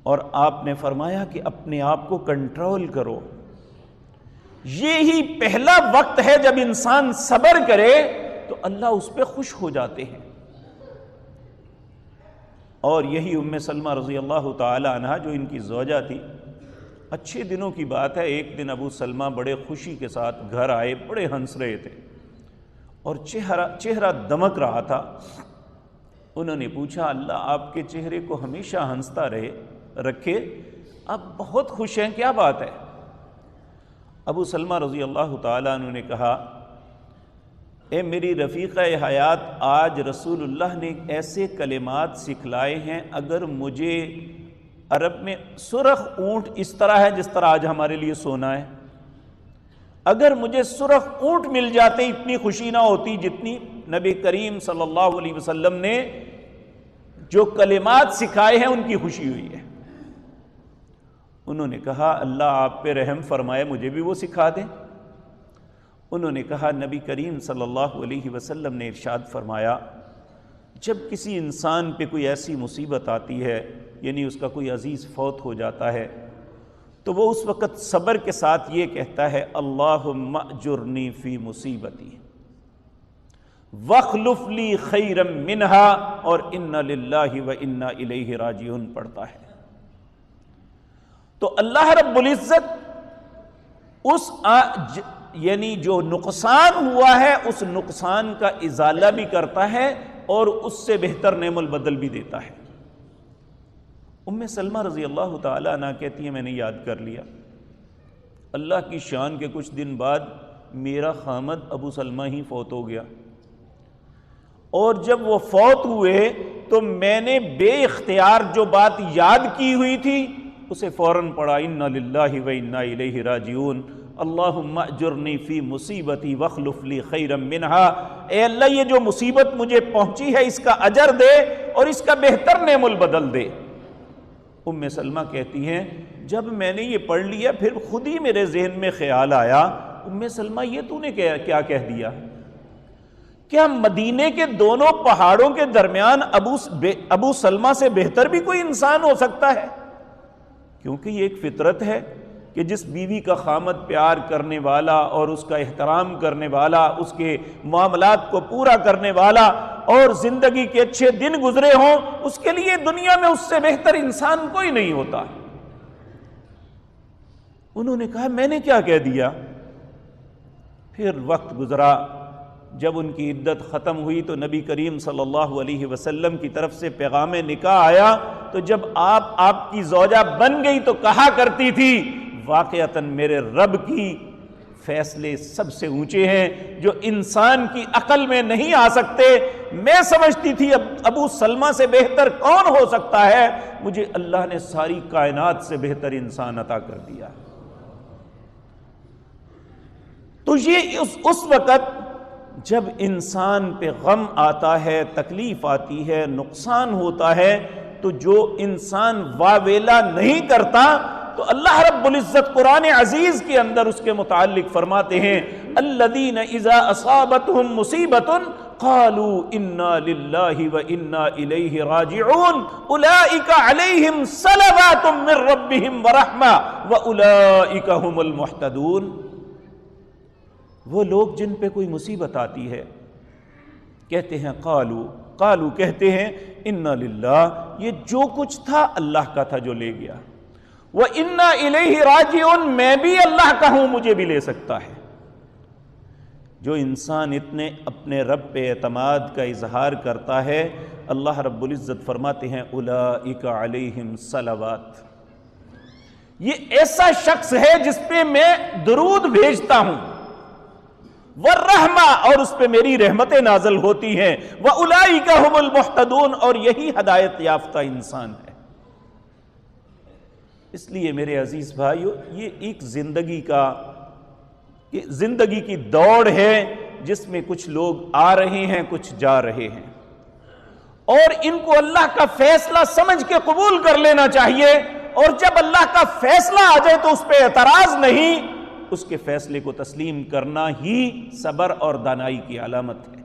اور آپ نے فرمایا کہ اپنے آپ کو کنٹرول کرو. یہی پہلا وقت ہے جب انسان صبر کرے تو اللہ اس پہ خوش ہو جاتے ہیں. اور یہی ام سلمہ رضی اللہ تعالی عنہا جو ان کی زوجہ تھی، اچھے دنوں کی بات ہے، ایک دن ابو سلمہ بڑے خوشی کے ساتھ گھر آئے، بڑے ہنس رہے تھے اور چہرہ دمک رہا تھا. انہوں نے پوچھا اللہ آپ کے چہرے کو ہمیشہ ہنستا رکھے، آپ بہت خوش ہیں، کیا بات ہے؟ ابو سلمہ رضی اللہ تعالیٰ عنہ نے کہا اے میری رفیقہ حیات، آج رسول اللہ نے ایسے کلمات سکھلائے ہیں، اگر مجھے عرب میں سرخ اونٹ اس طرح ہے جس طرح آج ہمارے لیے سونا ہے، اگر مجھے سرخ اونٹ مل جاتے اتنی خوشی نہ ہوتی جتنی نبی کریم صلی اللہ علیہ وسلم نے جو کلمات سکھائے ہیں ان کی خوشی ہوئی ہے. انہوں نے کہا اللہ آپ پہ رحم فرمائے، مجھے بھی وہ سکھا دیں. انہوں نے کہا نبی کریم صلی اللہ علیہ وسلم نے ارشاد فرمایا جب کسی انسان پہ کوئی ایسی مصیبت آتی ہے، یعنی اس کا کوئی عزیز فوت ہو جاتا ہے، تو وہ اس وقت صبر کے ساتھ یہ کہتا ہے اللہم اجرنی فی مصیبتی واخلف لی خیرا منہا، اور انا للہ و انا الیہ راجعون پڑھتا ہے. تو اللہ رب العزت اس یعنی جو نقصان ہوا ہے اس نقصان کا ازالہ بھی کرتا ہے اور اس سے بہتر نعم البدل بھی دیتا ہے. ام سلمہ رضی اللہ تعالیٰ عنہ کہتی ہیں میں نے یاد کر لیا، اللہ کی شان کے کچھ دن بعد میرا خامد ابو سلمہ ہی فوت ہو گیا، اور جب وہ فوت ہوئے تو میں نے بے اختیار جو بات یاد کی ہوئی تھی اسے فوراً پڑھا انا للہ و انا الیہ راجعون اللہم اجرنی فی مصیبتی واخلف لی خیرا منہا. اے اللہ یہ جو مصیبت مجھے پہنچی ہے اس کا اجر دے اور اس کا بہتر نعم البدل دے. ام سلمہ کہتی ہیں جب میں نے یہ پڑھ لیا پھر خود ہی میرے ذہن میں خیال آیا ام سلمہ یہ تو نے کیا کہہ دیا؟ کیا مدینے کے دونوں پہاڑوں کے درمیان ابو سلمہ سے بہتر بھی کوئی انسان ہو سکتا ہے؟ کیونکہ یہ ایک فطرت ہے کہ جس بیوی کا خامد پیار کرنے والا اور اس کا احترام کرنے والا، اس کے معاملات کو پورا کرنے والا اور زندگی کے اچھے دن گزرے ہوں، اس کے لیے دنیا میں اس سے بہتر انسان کوئی نہیں ہوتا. انہوں نے کہا میں نے کیا کہہ دیا؟ پھر وقت گزرا، جب ان کی عدت ختم ہوئی تو نبی کریم صلی اللہ علیہ وسلم کی طرف سے پیغام نکاح آیا. تو جب آپ کی زوجہ بن گئی تو کہا کرتی تھی واقعتاً میرے رب کی فیصلے سب سے اونچے ہیں جو انسان کی عقل میں نہیں آ سکتے. میں سمجھتی تھی ابو سلمہ سے بہتر کون ہو سکتا ہے، مجھے اللہ نے ساری کائنات سے بہتر انسان عطا کر دیا. تو یہ اس وقت جب انسان پہ غم آتا ہے، تکلیف آتی ہے، نقصان ہوتا ہے، تو جو انسان واویلا نہیں کرتا تو اللہ رب العزت قرآن عزیز کے اندر اس کے متعلق فرماتے ہیں الذین اذا اصابتهم مصیبۃ قالوا انا للہ و انا الیہ راجعون اولئک علیہم صلوات من ربہم ورحمہ واولئک هم المہتدون. وہ لوگ جن پہ کوئی مصیبت آتی ہے کہتے ہیں قالو کہتے ہیں انا للہ، یہ جو کچھ تھا اللہ کا تھا جو لے گیا، وَإِنَّا إِلَيْهِ رَاجِعُونَ میں بھی اللہ کا ہوں مجھے بھی لے سکتا ہے. جو انسان اتنے اپنے رب پہ اعتماد کا اظہار کرتا ہے اللہ رب العزت فرماتے ہیں اولئک علیہم صلوات، یہ ایسا شخص ہے جس پہ میں درود بھیجتا ہوں، والرحمہ اور اس پہ میری رحمتیں نازل ہوتی ہیں، وَأُولَئِكَ هُمُ الْمُحْتَدُونَ اور یہی ہدایت یافتہ انسان ہے. اس لیے میرے عزیز بھائیو یہ ایک زندگی کی دوڑ ہے جس میں کچھ لوگ آ رہے ہیں کچھ جا رہے ہیں، اور ان کو اللہ کا فیصلہ سمجھ کے قبول کر لینا چاہیے، اور جب اللہ کا فیصلہ آ جائے تو اس پہ اعتراض نہیں، اس کے فیصلے کو تسلیم کرنا ہی صبر اور دانائی کی علامت ہے.